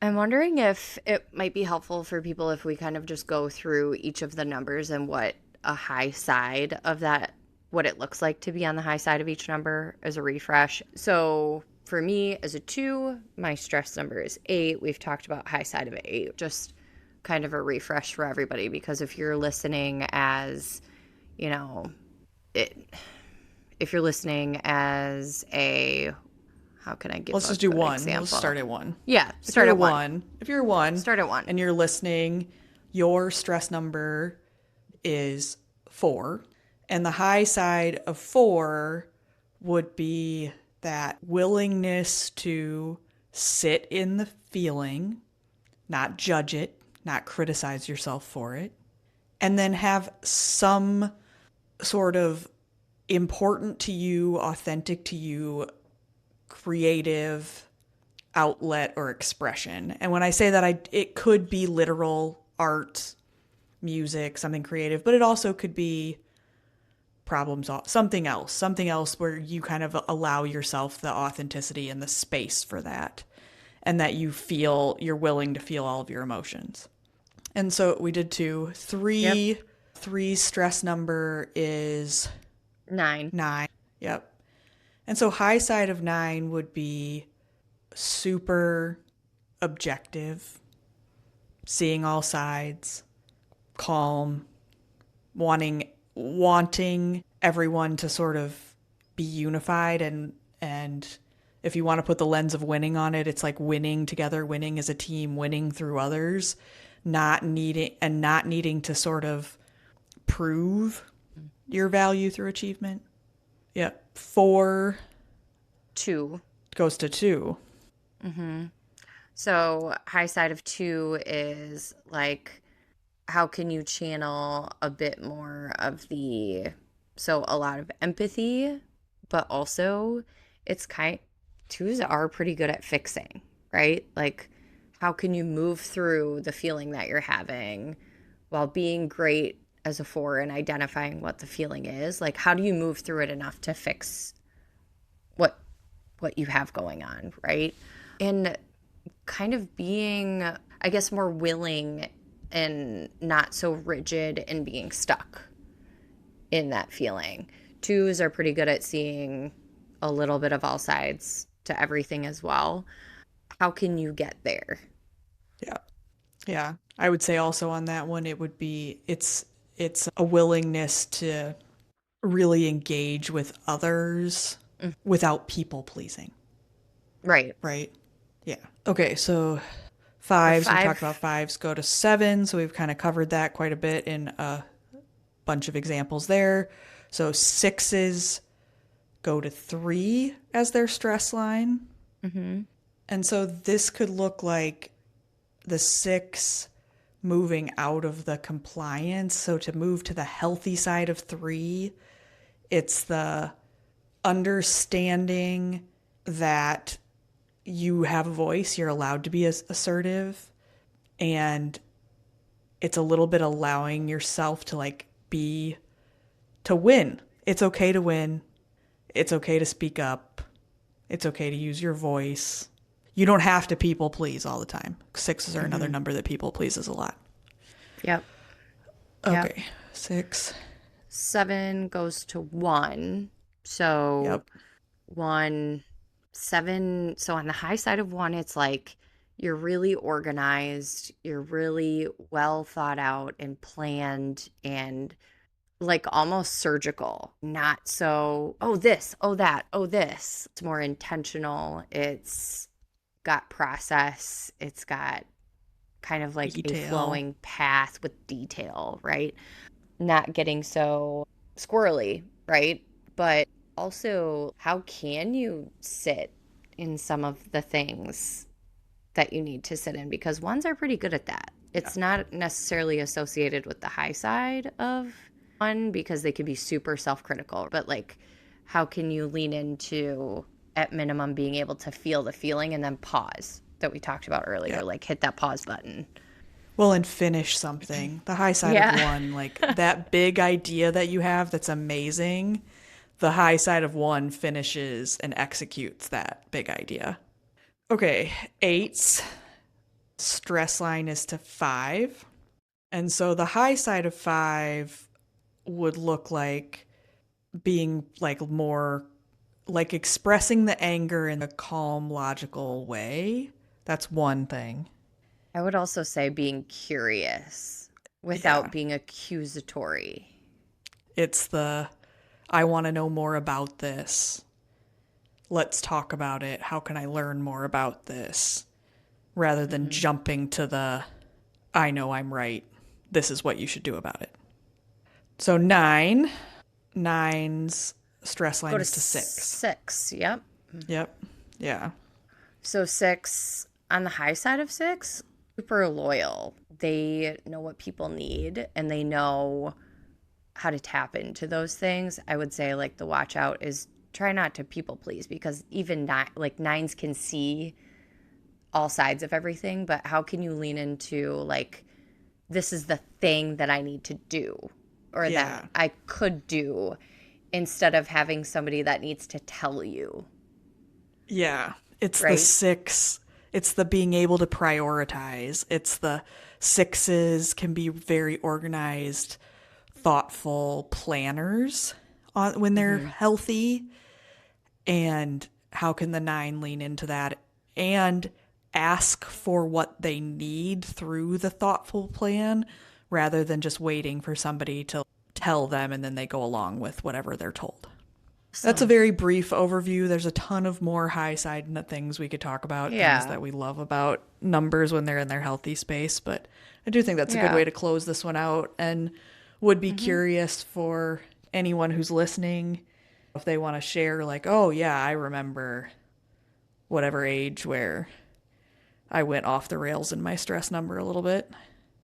I'm wondering if it might be helpful for people if we kind of just go through each of the numbers and what a high side of that, what it looks like to be on the high side of each number as a refresh. So for me, as a 2, my stress number is 8. We've talked about high side of 8, just kind of a refresh for everybody, because if you're listening as, you know, it, if you're listening as a, how can I give Let's a just do good one. We'll example? start at one. Yeah, If start you're a at 1. one, if you're a one Start at 1. and you're listening, your stress number is 4. And the high side of 4 would be that willingness to sit in the feeling, not judge it, not criticize yourself for it, and then have some sort of important to you, authentic to you, creative outlet or expression. And when I say that, it could be literal art, music, something creative, but it also could be problems, something else where you kind of allow yourself the authenticity and the space for that, and that you're willing to feel all of your emotions. And so we did 2. Yep. 3 stress number is 9. 9. Yep. And so high side of 9 would be super objective, seeing all sides, calm, wanting everyone to sort of be unified, and if you want to put the lens of winning on it, it's like winning together, winning as a team, winning through others, not needing to sort of prove your value through achievement. Yep. 4 2. goes to 2. So, high side of 2 is like, how can you channel a bit more of so a lot of empathy, but also it's twos are pretty good at fixing, right? Like, how can you move through the feeling that you're having while being great as a 4 and identifying what the feeling is? Like, how do you move through it enough to fix what what you have going on, right? And kind of being, I guess, more willing and not so rigid and being stuck in that feeling. 2s are pretty good at seeing a little bit of all sides to everything as well. How can you get there? Yeah. Yeah. I would say also on that one, it would be it's a willingness to really engage with others Mm, without people pleasing, right. right? Yeah. Okay, so A fives, we talked about 5, fives go to 7, so we've kind of covered that quite a bit in a bunch of examples there. So 6s go to 3 as their stress line. mm-hmm. And so this could look like the 6 moving out of the compliance. So to move to the healthy side of 3, it's the understanding that you have a voice, you're allowed to be as assertive, and it's a little bit allowing yourself to to win. It's okay to win. It's okay to speak up. It's okay to use your voice. You don't have to people please all the time. 6s are another Mm-hmm. number that people pleases a lot. Yep. Yep. Okay, 6. 7 goes to 1. So Yep. 1, 7. So on the high side of 1, it's like you're really organized, you're really well thought out and planned and like almost surgical. Not so, oh, this, oh, that, oh, this. It's more intentional. It's got process. It's got kind of like a Detail. flowing path with detail, right? Not getting so squirrely, right? But also, how can you sit in some of the things that you need to sit in? Because ones are pretty good at that. Yeah. It's not necessarily associated with the high side of one because they can be super self critical, but like, how can you lean into, at minimum, being able to feel the feeling and then pause that we talked about earlier? Yeah. Like, hit that pause button. Well, and finish something. The high side of Yeah. 1, like that big idea that you have that's amazing, the high side of 1 finishes and executes that big idea. Okay, 8s. stress line is to 5. And so the high side of 5 would look like being like more like expressing the anger in a calm, logical way. That's one thing. I would also say being curious Yeah. without being accusatory. It's the I want to know more about this. Let's talk about it. How can I learn more about this? Rather than Hmm. jumping to the I know I'm right. This is what you should do about it. So nine's stress Go line to is to 6. 6. Yep. Yep. Yeah. So 6, on the high side of 6, super loyal. They know what people need and they know how to tap into those things. I would say like the watch out is try not to people please, because even like nines can see all sides of everything, but how can you lean into like this is the thing that I need to do or that Yeah. I could do, instead of having somebody that needs to tell you, Yeah. It's the right? 6. It's the being able to prioritize. It's the 6s can be very organized, thoughtful planners when they're Hmm. healthy. And how can the 9 lean into that and ask for what they need through the thoughtful plan rather than just waiting for somebody to tell them and then they go along with whatever they're told. That's a Awesome. very brief overview. There's a ton of more high side things we could talk about, things Yeah. that we love about numbers when they're in their healthy space. But I do think that's a good Yeah. way to close this one out, and would be Hmm. curious for anyone who's listening if they want to share, like, oh, yeah, I remember whatever age where I went off the rails in my stress number a little bit.